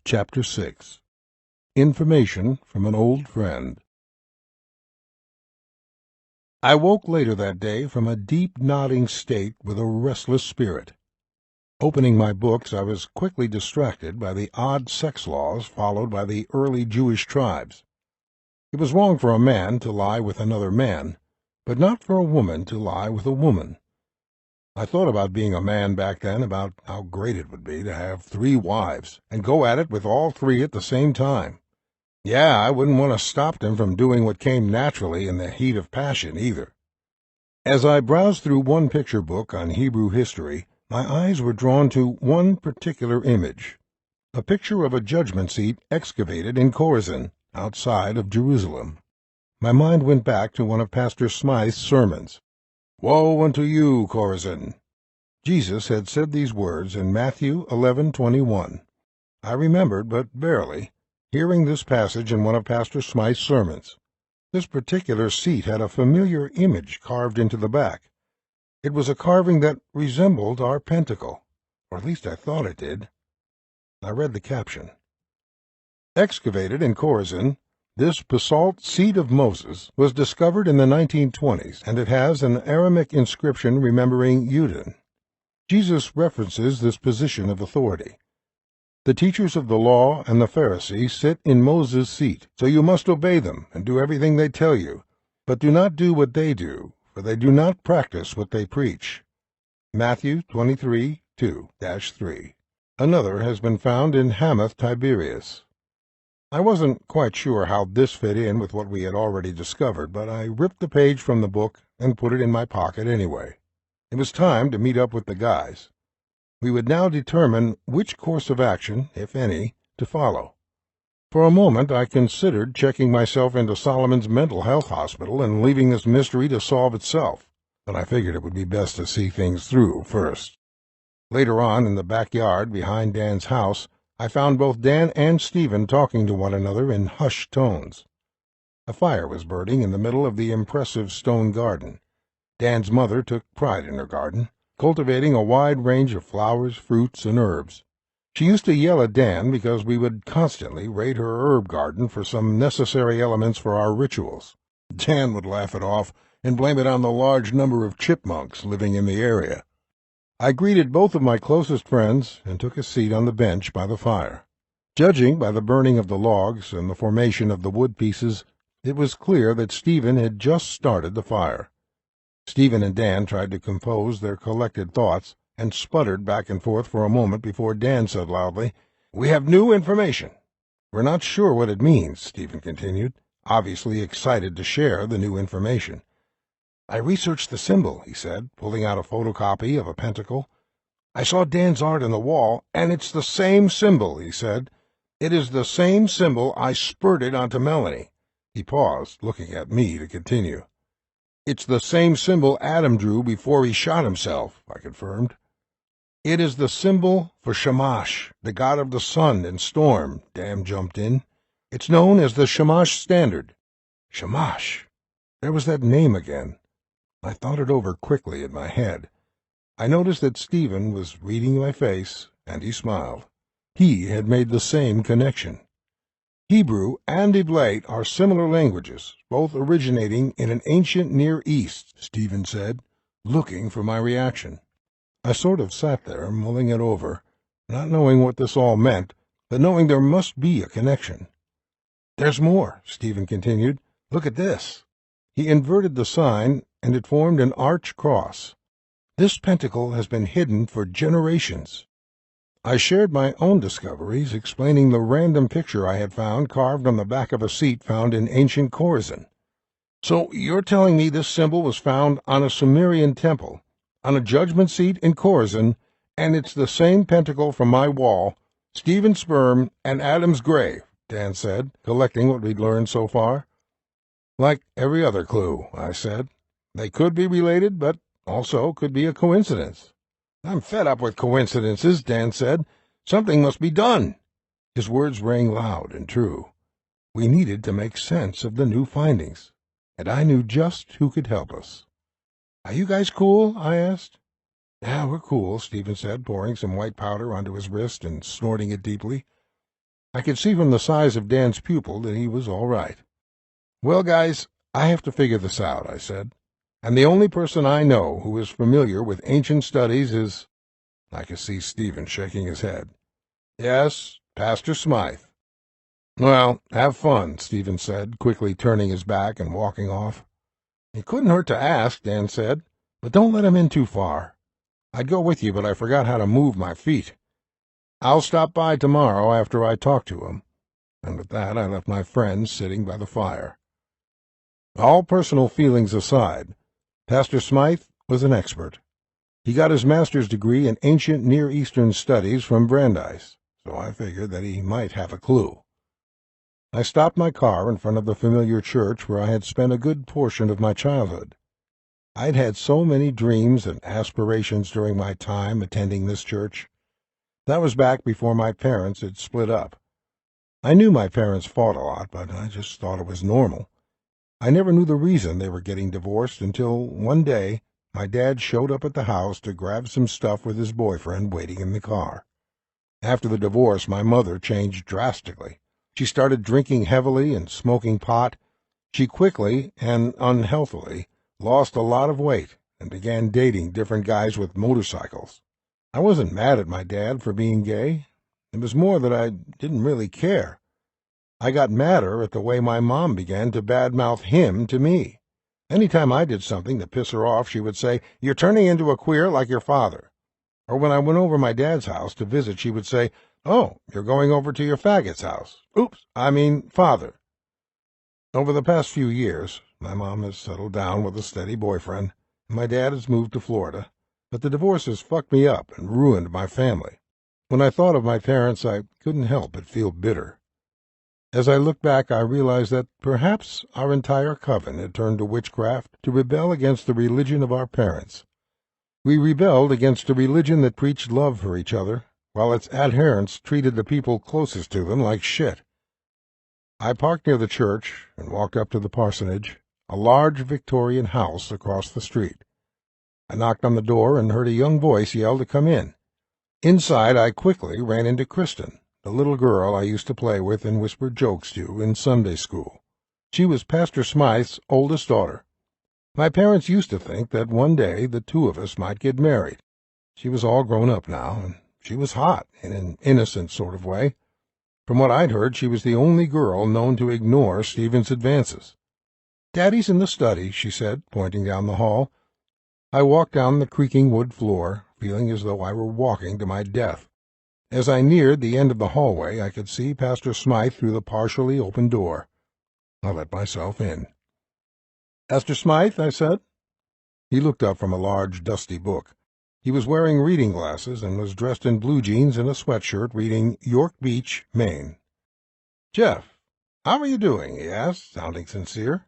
Chapter 6. Information from an Old Friend. I woke later that day from a deep nodding state with a restless spirit. Opening my books, I was quickly distracted by the odd sex laws followed by the early Jewish tribes. It was wrong for a man to lie with another man, but not for a woman to lie with a woman. I thought about being a man back then, about how great it would be to have 3 wives, and go at it with all 3 at the same time. Yeah, I wouldn't want to stop them from doing what came naturally in the heat of passion, either. As I browsed through one picture book on Hebrew history, my eyes were drawn to one particular image, a picture of a judgment seat excavated in Chorazin, outside of Jerusalem. My mind went back to one of Pastor Smythe's sermons. "Woe unto you, Chorazin!" Jesus had said these words in Matthew 11:21. I remembered, but barely, hearing this passage in one of Pastor Smythe's sermons. This particular seat had a familiar image carved into the back. It was a carving that resembled our Pentacle, or at least I thought it did. I read the caption. Excavated in Chorazin, this basalt seat of Moses was discovered in the 1920s, and it has an Aramaic inscription remembering Udin. Jesus references this position of authority. The teachers of the law and the Pharisees sit in Moses' seat, so you must obey them and do everything they tell you, but do not do what they do, for they do not practice what they preach. Matthew 23:2-3. Another has been found in Hamath Tiberias. I wasn't quite sure how this fit in with what we had already discovered, but I ripped the page from the book and put it in my pocket anyway. It was time to meet up with the guys. We would now determine which course of action, if any, to follow. For a moment I considered checking myself into Solomon's mental health hospital and leaving this mystery to solve itself, but I figured it would be best to see things through first. Later on, in the backyard behind Dan's house, I found both Dan and Stephen talking to one another in hushed tones. A fire was burning in the middle of the impressive stone garden. Dan's mother took pride in her garden, cultivating a wide range of flowers, fruits, and herbs. She used to yell at Dan because we would constantly raid her herb garden for some necessary elements for our rituals. Dan would laugh it off and blame it on the large number of chipmunks living in the area. I greeted both of my closest friends and took a seat on the bench by the fire. Judging by the burning of the logs and the formation of the wood pieces, it was clear that Stephen had just started the fire. Stephen and Dan tried to compose their collected thoughts and sputtered back and forth for a moment before Dan said loudly, "We have new information." "We're not sure what it means," Stephen continued, obviously excited to share the new information. "I researched the symbol," he said, pulling out a photocopy of a pentacle. "I saw Dan's art on the wall, and it's the same symbol," he said. "It is the same symbol I spurted onto Melanie." He paused, looking at me to continue. "It's the same symbol Adam drew before he shot himself," I confirmed. "It is the symbol for Shamash, the god of the sun and storm," Dan jumped in. "It's known as the Shamash Standard." Shamash! There was that name again. I thought it over quickly in my head. I noticed that Stephen was reading my face, and he smiled. He had made the same connection. Hebrew and Iblate are similar languages, both originating in an ancient Near East, Stephen said, looking for my reaction. I sort of sat there, mulling it over, not knowing what this all meant, but knowing there must be a connection. "There's more," Stephen continued. "Look at this." He inverted the sign, and it formed an arch cross. "This pentacle has been hidden for generations." I shared my own discoveries, explaining the random picture I had found carved on the back of a seat found in ancient Chorazin. "So you're telling me this symbol was found on a Sumerian temple, on a judgment seat in Chorazin, and it's the same pentacle from my wall, Stephen's sperm, and Adam's grave," Dan said, collecting what we'd learned so far. "Like every other clue," I said. "They could be related, but also could be a coincidence." "I'm fed up with coincidences," Dan said. "Something must be done." His words rang loud and true. We needed to make sense of the new findings, and I knew just who could help us. "Are you guys cool?" I asked. "Yeah, we're cool," Stephen said, pouring some white powder onto his wrist and snorting it deeply. I could see from the size of Dan's pupil that he was all right. "Well, guys, I have to figure this out," I said. "And the only person I know who is familiar with ancient studies is—" I could see Stephen shaking his head. "Yes, Pastor Smythe." "Well, have fun," Stephen said, quickly turning his back and walking off. "It couldn't hurt to ask," Dan said, "but don't let him in too far. I'd go with you, but I forgot how to move my feet. I'll stop by tomorrow after I talk to him." And with that I left my friends sitting by the fire. All personal feelings aside, Pastor Smythe was an expert. He got his master's degree in ancient Near Eastern studies from Brandeis, so I figured that he might have a clue. I stopped my car in front of the familiar church where I had spent a good portion of my childhood. I'd had so many dreams and aspirations during my time attending this church. That was back before my parents had split up. I knew my parents fought a lot, but I just thought it was normal. I never knew the reason they were getting divorced until one day my dad showed up at the house to grab some stuff with his boyfriend waiting in the car. After the divorce, my mother changed drastically. She started drinking heavily and smoking pot. She quickly and unhealthily lost a lot of weight and began dating different guys with motorcycles. I wasn't mad at my dad for being gay. It was more that I didn't really care. I got madder at the way my mom began to badmouth him to me. Any time I did something to piss her off, she would say, "You're turning into a queer like your father." Or when I went over my dad's house to visit, she would say, "Oh, you're going over to your faggot's house. Father." Over the past few years, my mom has settled down with a steady boyfriend, and my dad has moved to Florida, but the divorce has fucked me up and ruined my family. When I thought of my parents, I couldn't help but feel bitter. As I look back, I realized that perhaps our entire coven had turned to witchcraft to rebel against the religion of our parents. We rebelled against a religion that preached love for each other, while its adherents treated the people closest to them like shit. I parked near the church and walked up to the parsonage, a large Victorian house across the street. I knocked on the door and heard a young voice yell to come in. Inside, I quickly ran into Kristen, the little girl I used to play with and whisper jokes to in Sunday school. She was Pastor Smythe's oldest daughter. My parents used to think that one day the two of us might get married. She was all grown up now, and she was hot in an innocent sort of way. From what I'd heard, she was the only girl known to ignore Stephen's advances. "Daddy's in the study," she said, pointing down the hall. I walked down the creaking wood floor, feeling as though I were walking to my death. As I neared the end of the hallway, I could see Pastor Smythe through the partially open door. I let myself in. "Pastor Smythe," I said. He looked up from a large, dusty book. He was wearing reading glasses and was dressed in blue jeans and a sweatshirt reading York Beach, Maine. "Jeff, how are you doing?" he asked, sounding sincere.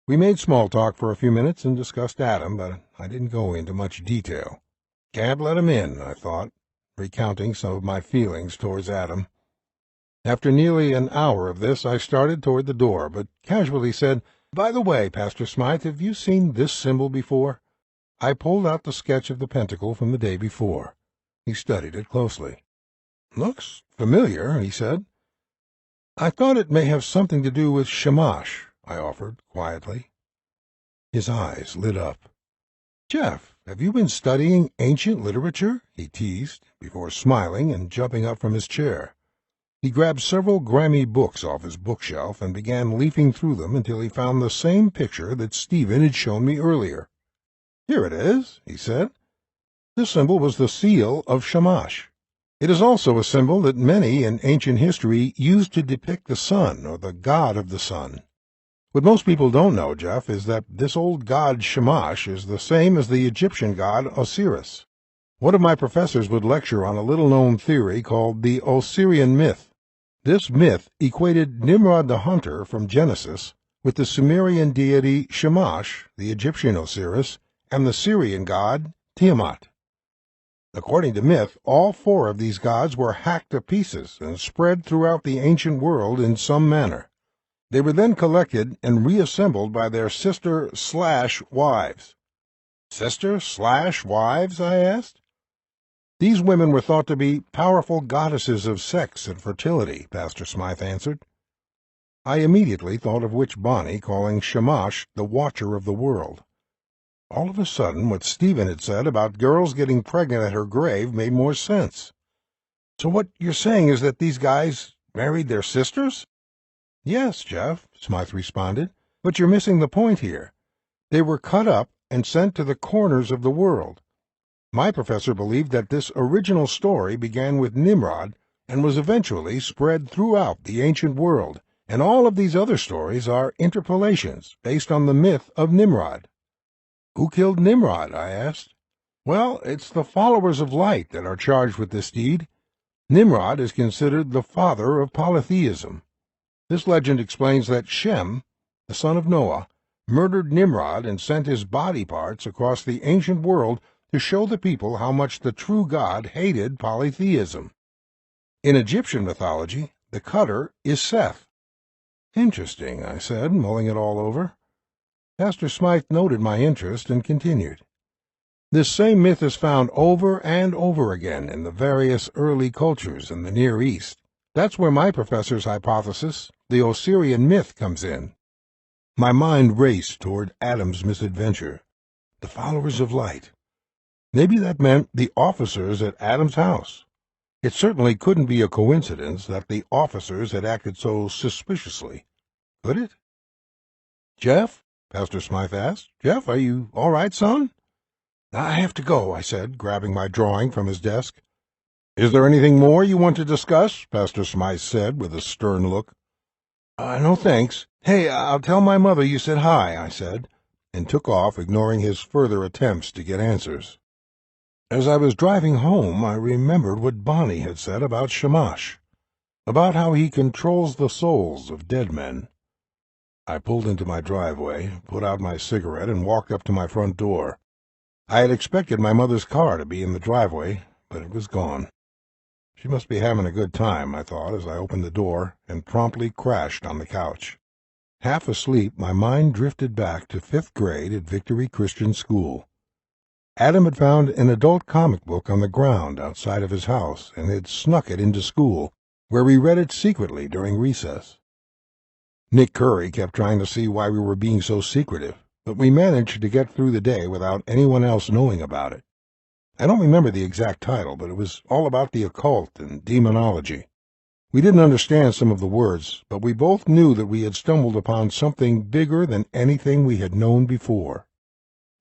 We made small talk for a few minutes and discussed Adam, but I didn't go into much detail. Can't let him in, I thought, recounting some of my feelings towards Adam. After nearly an hour of this, I started toward the door, but casually said, "By the way, Pastor Smythe, have you seen this symbol before?" I pulled out the sketch of the Pentacle from the day before. He studied it closely. "Looks familiar," he said. "I thought it may have something to do with Shamash," I offered quietly. His eyes lit up. "Jeff, have you been studying ancient literature?" he teased, before smiling and jumping up from his chair. He grabbed several grimy books off his bookshelf and began leafing through them until he found the same picture that Stephen had shown me earlier. "Here it is," he said. This symbol was the seal of Shamash. It is also a symbol that many in ancient history used to depict the sun, or the god of the sun. What most people don't know, Jeff, is that this old god Shamash is the same as the Egyptian god Osiris. One of my professors would lecture on a little-known theory called the Osirian myth. This myth equated Nimrod the hunter from Genesis with the Sumerian deity Shamash, the Egyptian Osiris, and the Syrian god Tiamat. According to myth, all four of these gods were hacked to pieces and spread throughout the ancient world in some manner. They were then collected and reassembled by their sister/wives. "Sister/wives?" I asked. These women were thought to be powerful goddesses of sex and fertility, Pastor Smythe answered. I immediately thought of Witch Bonnie calling Shamash the Watcher of the World. All of a sudden, what Stephen had said about girls getting pregnant at her grave made more sense. So what you're saying is that these guys married their sisters? Yes, Jeff, Smythe responded, but you're missing the point here. They were cut up and sent to the corners of the world. My professor believed that this original story began with Nimrod and was eventually spread throughout the ancient world, and all of these other stories are interpolations based on the myth of Nimrod. Who killed Nimrod? I asked. Well, it's the followers of light that are charged with this deed. Nimrod is considered the father of polytheism. This legend explains that Shem, the son of Noah, murdered Nimrod and sent his body parts across the ancient world to show the people how much the true God hated polytheism. In Egyptian mythology, the cutter is Seth. Interesting, I said, mulling it all over. Pastor Smythe noted my interest and continued. This same myth is found over and over again in the various early cultures in the Near East. That's where my professor's hypothesis, the Osirian myth, comes in. My mind raced toward Adam's misadventure, the followers of light. Maybe that meant the officers at Adam's house. It certainly couldn't be a coincidence that the officers had acted so suspiciously, could it? Jeff? Pastor Smythe asked. Jeff, are you all right, son? I have to go, I said, grabbing my drawing from his desk. Is there anything more you want to discuss? Pastor Smythe said with a stern look. No thanks. Hey, I'll tell my mother you said hi, I said, and took off, ignoring his further attempts to get answers. As I was driving home, I remembered what Bonnie had said about Shamash, about how he controls the souls of dead men. I pulled into my driveway, put out my cigarette, and walked up to my front door. I had expected my mother's car to be in the driveway, but it was gone. She must be having a good time, I thought, as I opened the door and promptly crashed on the couch. Half asleep, my mind drifted back to 5th grade at Victory Christian School. Adam had found an adult comic book on the ground outside of his house and had snuck it into school, where we read it secretly during recess. Nick Curry kept trying to see why we were being so secretive, but we managed to get through the day without anyone else knowing about it. I don't remember the exact title, but it was all about the occult and demonology. We didn't understand some of the words, but we both knew that we had stumbled upon something bigger than anything we had known before.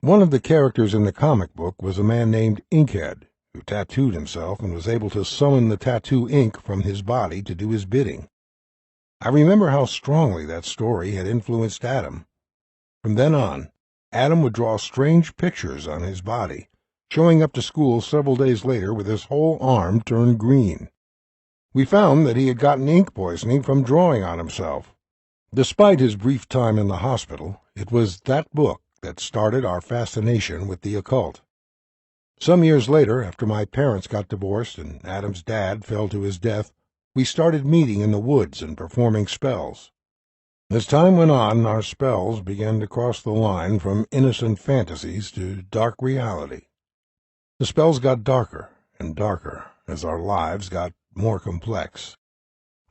One of the characters in the comic book was a man named Inkhead, who tattooed himself and was able to summon the tattoo ink from his body to do his bidding. I remember how strongly that story had influenced Adam. From then on, Adam would draw strange pictures on his body, showing up to school several days later with his whole arm turned green. We found that he had gotten ink poisoning from drawing on himself. Despite his brief time in the hospital, it was that book that started our fascination with the occult. Some years later, after my parents got divorced and Adam's dad fell to his death, we started meeting in the woods and performing spells. As time went on, our spells began to cross the line from innocent fantasies to dark reality. The spells got darker and darker as our lives got more complex.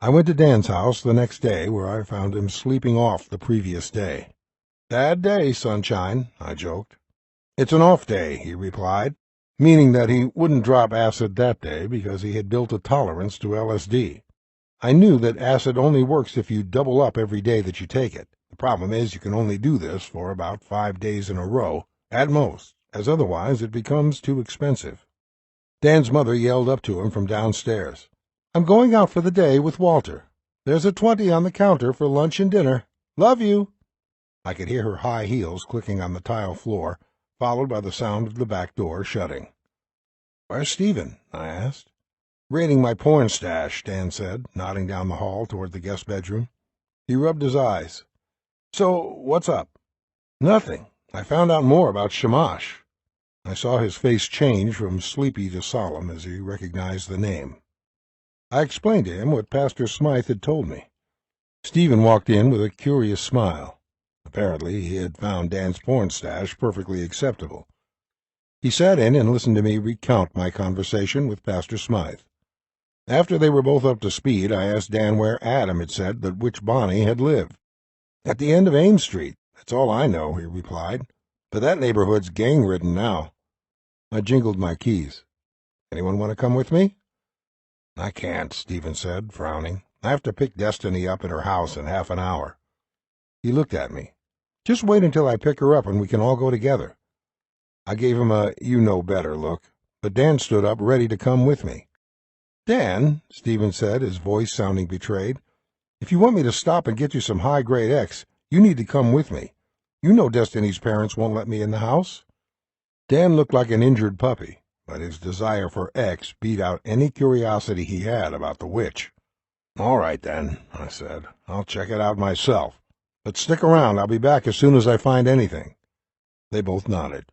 I went to Dan's house the next day, where I found him sleeping off the previous day. "Bad day, sunshine," I joked. "It's an off day," he replied, meaning that he wouldn't drop acid that day because he had built a tolerance to LSD. I knew that acid only works if you double up every day that you take it. The problem is you can only do this for about 5 days in a row, at most, as otherwise it becomes too expensive. Dan's mother yelled up to him from downstairs, "I'm going out for the day with Walter. There's a 20 on the counter for lunch and dinner. Love you." I could hear her high heels clicking on the tile floor, followed by the sound of the back door shutting. "Where's Stephen?" I asked. "Raiding my porn stash," Dan said, nodding down the hall toward the guest bedroom. He rubbed his eyes. "So, what's up?" "Nothing. I found out more about Shamash." I saw his face change from sleepy to solemn as he recognized the name. I explained to him what Pastor Smythe had told me. Stephen walked in with a curious smile. Apparently he had found Dan's porn stash perfectly acceptable. He sat in and listened to me recount my conversation with Pastor Smythe. After they were both up to speed, I asked Dan where Adam had said that Witch Bonnie had lived. "At the end of Ames Street. That's all I know," he replied. "But that neighborhood's gang-ridden now." I jingled my keys. "Anyone want to come with me?" "I can't," Stephen said, frowning. "I have to pick Destiny up at her house in half an hour." He looked at me. "Just wait until I pick her up and we can all go together." I gave him a you-know-better look, but Dan stood up, ready to come with me. "Dan," Stephen said, his voice sounding betrayed, "if you want me to stop and get you some high-grade X, you need to come with me. You know Destiny's parents won't let me in the house." Dan looked like an injured puppy, but his desire for X beat out any curiosity he had about the witch. "All right, then," I said. "I'll check it out myself. But stick around. I'll be back as soon as I find anything." They both nodded.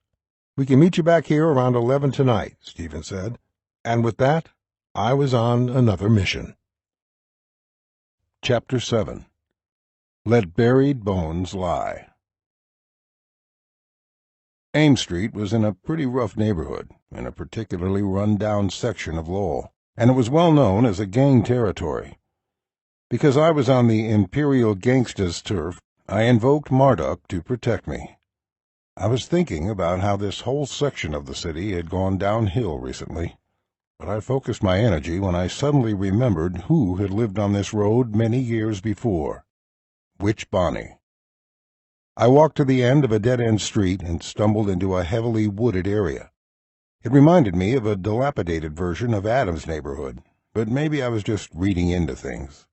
"We can meet you back here around 11 tonight," Stephen said. And with that, I was on another mission. Chapter 7. Let Buried Bones Lie. Ames Street was in a pretty rough neighborhood, in a particularly run-down section of Lowell, and it was well known as a gang territory. Because I was on the Imperial Gangsta's turf, I invoked Marduk to protect me. I was thinking about how this whole section of the city had gone downhill recently, but I focused my energy when I suddenly remembered who had lived on this road many years before. Witch Bonnie. I walked to the end of a dead-end street and stumbled into a heavily wooded area. It reminded me of a dilapidated version of Adam's neighborhood, but maybe I was just reading into things.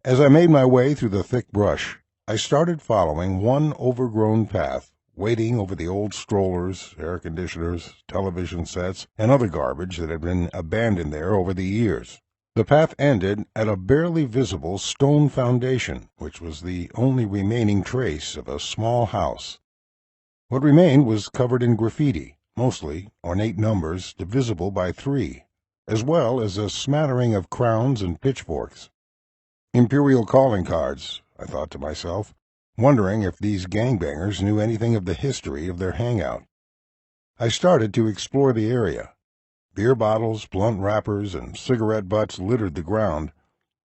As I made my way through the thick brush, I started following one overgrown path, wading over the old strollers, air conditioners, television sets, and other garbage that had been abandoned there over the years. The path ended at a barely visible stone foundation, which was the only remaining trace of a small house. What remained was covered in graffiti, mostly ornate numbers divisible by 3, as well as a smattering of crowns and pitchforks. Imperial calling cards, I thought to myself, wondering if these gangbangers knew anything of the history of their hangout. I started to explore the area. Beer bottles, blunt wrappers, and cigarette butts littered the ground.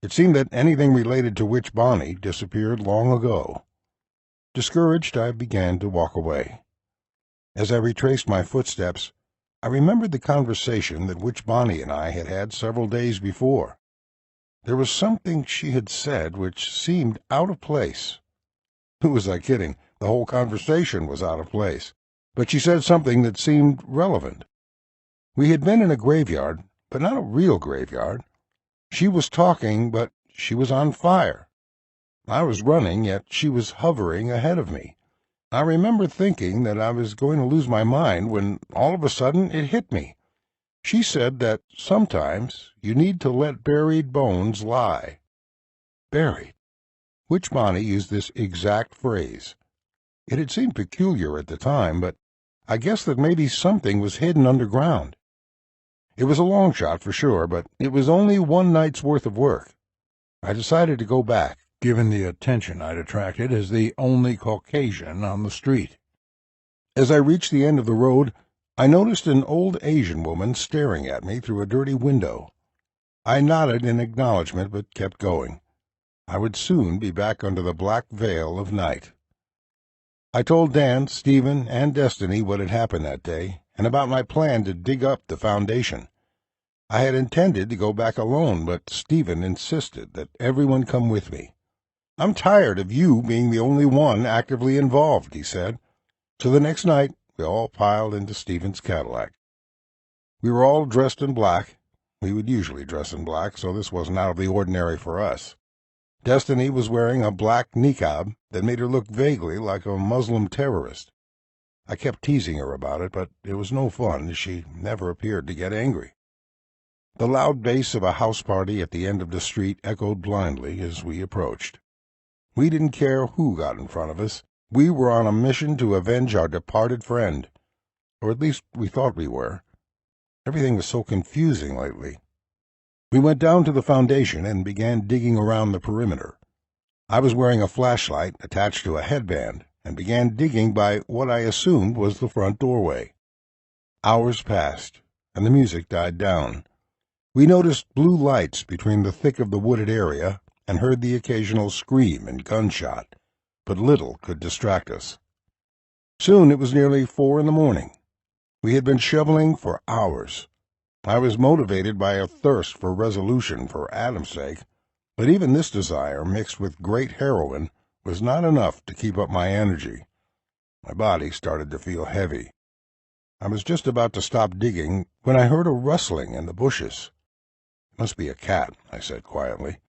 It seemed that anything related to Witch Bonnie disappeared long ago. Discouraged, I began to walk away. As I retraced my footsteps, I remembered the conversation that Witch Bonnie and I had had several days before. There was something she had said which seemed out of place. Who was I kidding? The whole conversation was out of place. But she said something that seemed relevant. We had been in a graveyard, but not a real graveyard. She was talking, but she was on fire. I was running, yet she was hovering ahead of me. I remember thinking that I was going to lose my mind when all of a sudden it hit me. She said that sometimes you need to let buried bones lie. Buried. Witch Bonnie used this exact phrase. It had seemed peculiar at the time, but I guessed that maybe something was hidden underground. It was a long shot for sure, but it was only one night's worth of work. I decided to go back, given the attention I'd attracted as the only Caucasian on the street. As I reached the end of the road, I noticed an old Asian woman staring at me through a dirty window. I nodded in acknowledgment, but kept going. I would soon be back under the black veil of night. I told Dan, Stephen, and Destiny what had happened that day, and about my plan to dig up the foundation. I had intended to go back alone, but Stephen insisted that everyone come with me. "I'm tired of you being the only one actively involved," he said. So the next night, we all piled into Stephen's Cadillac. We were all dressed in black. We would usually dress in black, so this wasn't out of the ordinary for us. Destiny was wearing a black niqab that made her look vaguely like a Muslim terrorist. I kept teasing her about it, but it was no fun, as she never appeared to get angry. The loud bass of a house party at the end of the street echoed blindly as we approached. We didn't care who got in front of us. We were on a mission to avenge our departed friend. Or at least we thought we were. Everything was so confusing lately. We went down to the foundation and began digging around the perimeter. I was wearing a flashlight attached to a headband and began digging by what I assumed was the front doorway. Hours passed, and the music died down. We noticed blue lights between the thick of the wooded area and heard the occasional scream and gunshot, but little could distract us. Soon it was nearly 4 in the morning. We had been shoveling for hours. I was motivated by a thirst for resolution for Adam's sake, but even this desire, mixed with great heroin, was not enough to keep up my energy. My body started to feel heavy. I was just about to stop digging when I heard a rustling in the bushes. "It must be a cat," I said quietly.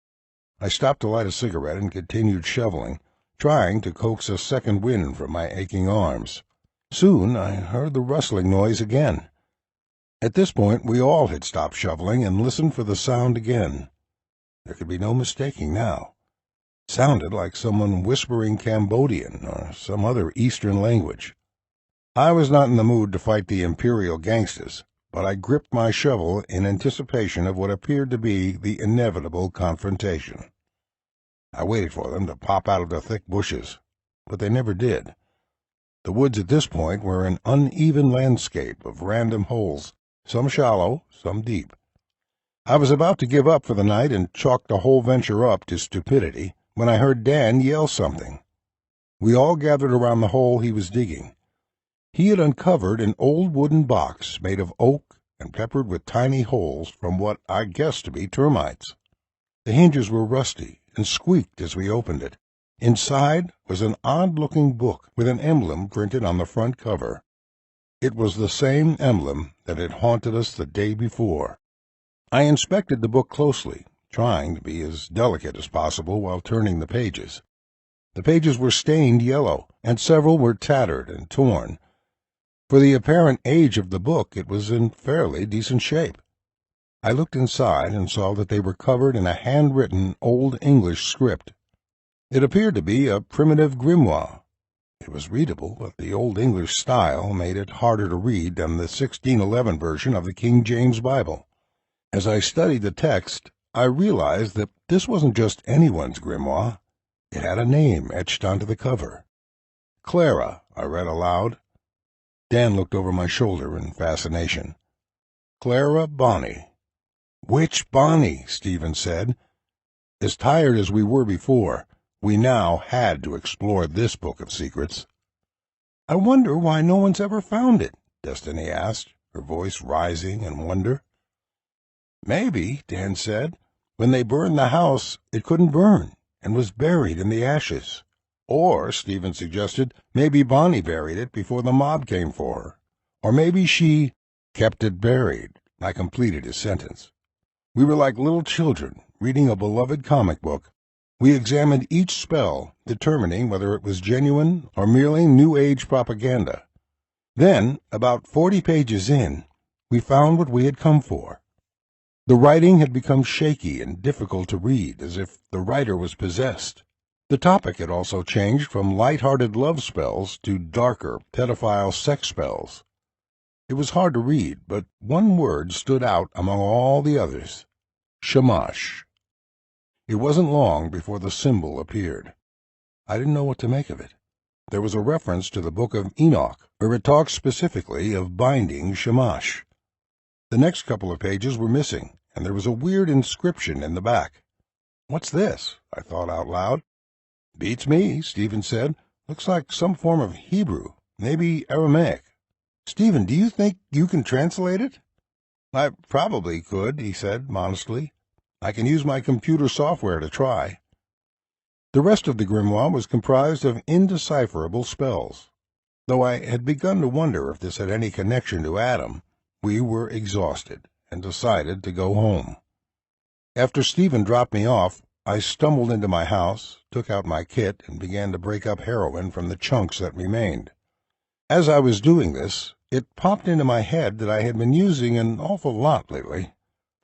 I stopped to light a cigarette and continued shoveling, trying to coax a second wind from my aching arms. Soon I heard the rustling noise again. At this point we all had stopped shoveling and listened for the sound again. There could be no mistaking now. It sounded like someone whispering Cambodian or some other Eastern language. I was not in the mood to fight the imperial gangsters, but I gripped my shovel in anticipation of what appeared to be the inevitable confrontation. I waited for them to pop out of the thick bushes, but they never did. The woods at this point were an uneven landscape of random holes, some shallow, some deep. I was about to give up for the night and chalk the whole venture up to stupidity when I heard Dan yell something. We all gathered around the hole he was digging. He had uncovered an old wooden box made of oak and peppered with tiny holes from what I guessed to be termites. The hinges were rusty and squeaked as we opened it. Inside was an odd-looking book with an emblem printed on the front cover. It was the same emblem that had haunted us the day before. I inspected the book closely, trying to be as delicate as possible while turning the pages. The pages were stained yellow, and several were tattered and torn. For the apparent age of the book, it was in fairly decent shape. I looked inside and saw that they were covered in a handwritten Old English script. It appeared to be a primitive grimoire. It was readable, but the Old English style made it harder to read than the 1611 version of the King James Bible. As I studied the text, I realized that this wasn't just anyone's grimoire. It had a name etched onto the cover. "Clara," I read aloud. Dan looked over my shoulder in fascination. "Clara Bonney." "Which Bonnie?" Stephen said. As tired as we were before, we now had to explore this book of secrets. "I wonder why no one's ever found it," Destiny asked, her voice rising in wonder. "Maybe," Dan said, "when they burned the house, it couldn't burn and was buried in the ashes. Or," Stephen suggested, "maybe Bonnie buried it before the mob came for her. Or maybe she kept it buried." I completed his sentence. We were like little children reading a beloved comic book. We examined each spell, determining whether it was genuine or merely New Age propaganda. Then, about 40 pages in, we found what we had come for. The writing had become shaky and difficult to read, as if the writer was possessed. The topic had also changed from light-hearted love spells to darker, pedophile sex spells. It was hard to read, but one word stood out among all the others: shamash. It wasn't long before the symbol appeared. I didn't know what to make of it. There was a reference to the Book of Enoch, where it talks specifically of binding shamash. The next couple of pages were missing, and there was a weird inscription in the back. "What's this?" I thought out loud. "Beats me," Stephen said. "Looks like some form of Hebrew, maybe Aramaic. Stephen, do you think you can translate it?" "I probably could," he said modestly. "I can use my computer software to try." The rest of the grimoire was comprised of indecipherable spells. Though I had begun to wonder if this had any connection to Adam, we were exhausted and decided to go home. After Stephen dropped me off, I stumbled into my house, took out my kit, and began to break up heroin from the chunks that remained. As I was doing this, it popped into my head that I had been using an awful lot lately.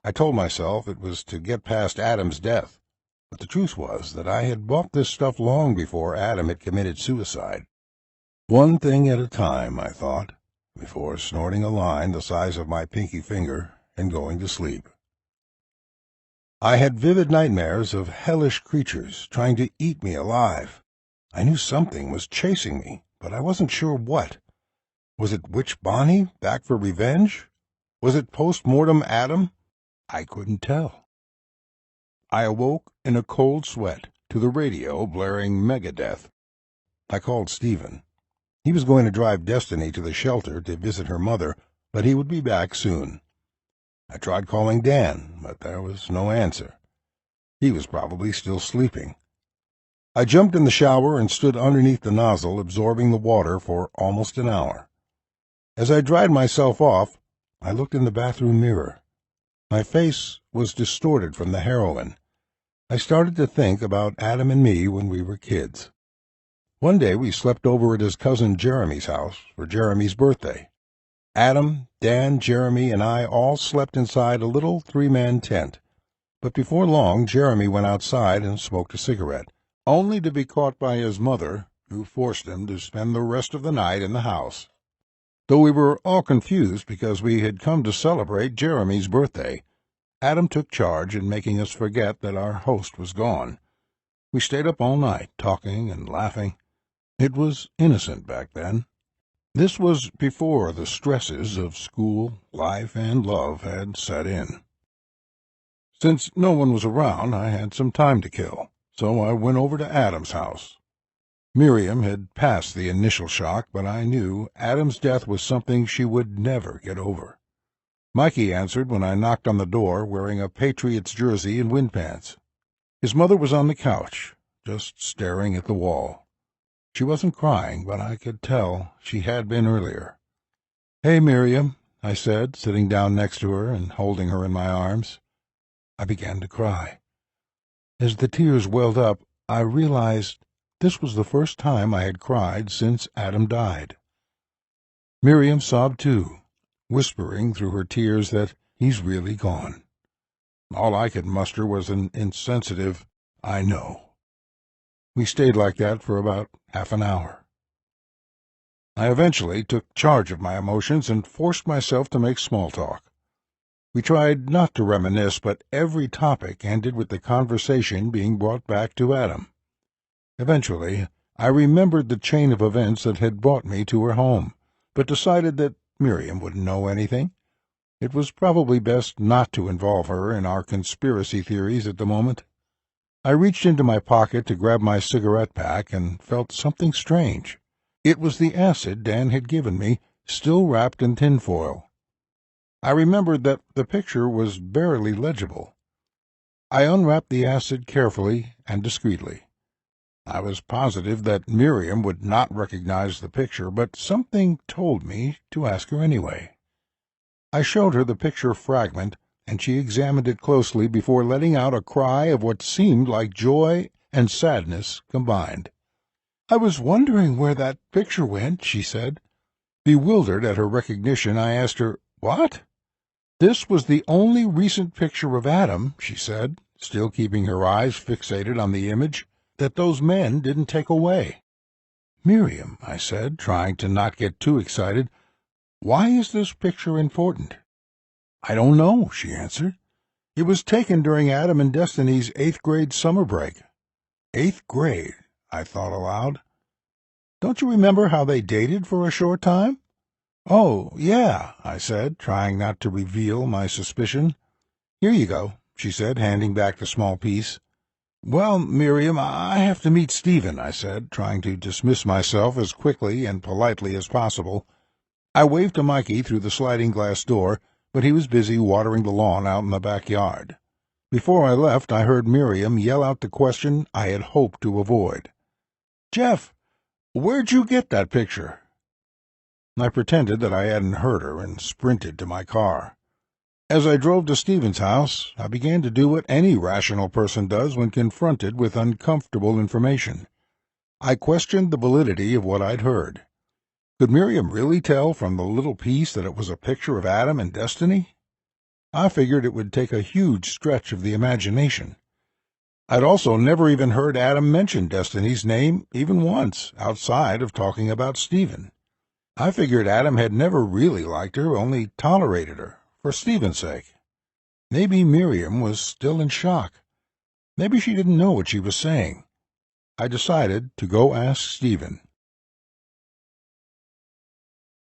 I told myself it was to get past Adam's death, but the truth was that I had bought this stuff long before Adam had committed suicide. One thing at a time, I thought, before snorting a line the size of my pinky finger and going to sleep. I had vivid nightmares of hellish creatures trying to eat me alive. I knew something was chasing me, but I wasn't sure what. Was it Witch Bonnie back for revenge? Was it post-mortem Adam? I couldn't tell. I awoke in a cold sweat to the radio blaring Megadeth. I called Stephen. He was going to drive Destiny to the shelter to visit her mother, but he would be back soon. I tried calling Dan, but there was no answer. He was probably still sleeping. I jumped in the shower and stood underneath the nozzle, absorbing the water for almost an hour. As I dried myself off, I looked in the bathroom mirror. My face was distorted from the heroin. I started to think about Adam and me when we were kids. One day we slept over at his cousin Jeremy's house for Jeremy's birthday. Adam, Dan, Jeremy, and I all slept inside a little three-man tent. But before long, Jeremy went outside and smoked a cigarette, only to be caught by his mother, who forced him to spend the rest of the night in the house. Though we were all confused because we had come to celebrate Jeremy's birthday, Adam took charge in making us forget that our host was gone. We stayed up all night, talking and laughing. It was innocent back then. This was before the stresses of school, life, and love had set in. Since no one was around, I had some time to kill, so I went over to Adam's house. Miriam had passed the initial shock, but I knew Adam's death was something she would never get over. Mikey answered when I knocked on the door, wearing a Patriots jersey and wind pants. His mother was on the couch, just staring at the wall. She wasn't crying, but I could tell she had been earlier. "Hey, Miriam," I said, sitting down next to her and holding her in my arms. I began to cry. As the tears welled up, I realized this was the first time I had cried since Adam died. Miriam sobbed too, whispering through her tears that he's really gone. All I could muster was an insensitive, "I know." We stayed like that for about half an hour. I eventually took charge of my emotions and forced myself to make small talk. We tried not to reminisce, but every topic ended with the conversation being brought back to Adam. Eventually, I remembered the chain of events that had brought me to her home, but decided that Miriam wouldn't know anything. It was probably best not to involve her in our conspiracy theories at the moment. I reached into my pocket to grab my cigarette pack and felt something strange. It was the acid Dan had given me, still wrapped in tinfoil. I remembered that the picture was barely legible. I unwrapped the acid carefully and discreetly. I was positive that Miriam would not recognize the picture, but something told me to ask her anyway. I showed her the picture fragment, and she examined it closely before letting out a cry of what seemed like joy and sadness combined. "I was wondering where that picture went," she said. Bewildered at her recognition, I asked her, "What?" "This was the only recent picture of Adam," she said, still keeping her eyes fixated on the image, "that those men didn't take away." "Miriam," I said, trying to not get too excited, "why is this picture important?" "I don't know," she answered. "It was taken during Adam and Destiny's 8th grade summer break." 8th grade, I thought aloud. "Don't you remember how they dated for a short time?" "Oh, yeah," I said, trying not to reveal my suspicion. "Here you go," she said, handing back the small piece. "Well, Miriam, I have to meet Stephen," I said, trying to dismiss myself as quickly and politely as possible. I waved to Mikey through the sliding glass door, but he was busy watering the lawn out in the backyard. Before I left, I heard Miriam yell out the question I had hoped to avoid. "Jeff, where'd you get that picture?" I pretended that I hadn't heard her and sprinted to my car. As I drove to Stephen's house, I began to do what any rational person does when confronted with uncomfortable information. I questioned the validity of what I'd heard. Could Miriam really tell from the little piece that it was a picture of Adam and Destiny? I figured it would take a huge stretch of the imagination. I'd also never even heard Adam mention Destiny's name even once, outside of talking about Stephen. I figured Adam had never really liked her, only tolerated her, for Stephen's sake. Maybe Miriam was still in shock. Maybe she didn't know what she was saying. I decided to go ask Stephen.